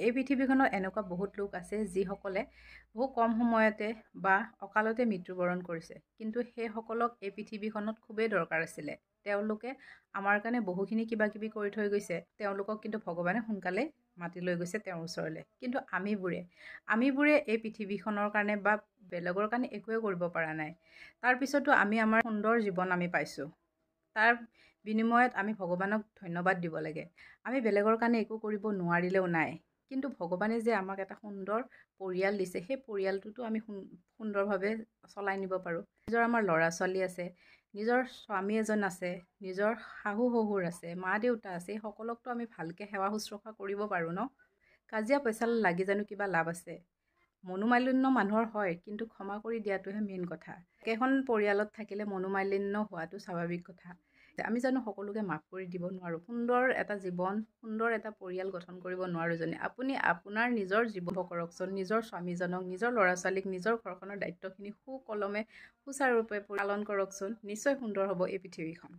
এই পৃথিৱীখনত এনেকুৱা বহুত লোক আছে যিসকলে বহু কম সময়তে বা অকালতে মৃত্যুবৰণ কৰিছে, কিন্তু সেইসকলক এই পৃথিৱীখনত খুবেই দৰকাৰ আছিলে। তেওঁলোকে আমাৰ কাৰণে বহুখিনি কিবা কিবি কৰি থৈ গৈছে। তেওঁলোকক কিন্তু ভগৱানে সোনকালে মাতি লৈ গৈছে তেওঁৰ ওচৰলৈ। কিন্তু আমিবোৰে এই পৃথিৱীখনৰ কাৰণে বা বেলেগৰ কাৰণে একোৱে কৰিব পৰা নাই। তাৰপিছতো আমি আমাৰ সুন্দৰ জীৱন আমি পাইছোঁ। তাৰ বিনিময়ত আমি ভগৱানক ধন্যবাদ দিব লাগে। আমি বেলেগৰ কাৰণে একো কৰিব নোৱাৰিলেও নাই, কিন্তু ভগৱানে যে আমাক এটা সুন্দৰ পৰিয়াল দিছে, সেই পৰিয়ালটোতো আমি সুন্দৰভাৱে চলাই নিব পাৰোঁ। নিজৰ আমাৰ ল'ৰা ছোৱালী আছে, নিজৰ স্বামী এজন আছে, নিজৰ শাহু শহুৰ আছে, মা দেউতা আছে, এই সকলকতো আমি ভালকৈ সেৱা শুশ্ৰূষা কৰিব পাৰোঁ ন। কাজিয়া পইচা লাগি জানো কিবা লাভ আছে? মনোমালিন্য মানুহৰ হয়, কিন্তু ক্ষমা কৰি দিয়াটোহে মেইন কথা। একেখন পৰিয়ালত থাকিলে মনোমালিন্য হোৱাটো স্বাভাৱিক কথা। আমি জানো সকলোকে মাফ কৰি দিব নোৱাৰোঁ? সুন্দৰ এটা জীৱন, সুন্দৰ এটা পৰিয়াল গঠন কৰিব নোৱাৰোঁ জানো? আপুনি আপোনাৰ নিজৰ জীৱন কৰকচোন, নিজৰ স্বামীজনক, নিজৰ ল'ৰা ছোৱালীক, নিজৰ ঘৰখনৰ দায়িত্বখিনি সুকলমে সুচাৰুৰূপে পালন কৰকচোন। নিশ্চয় সুন্দৰ হ'ব এই পৃথিৱীখন।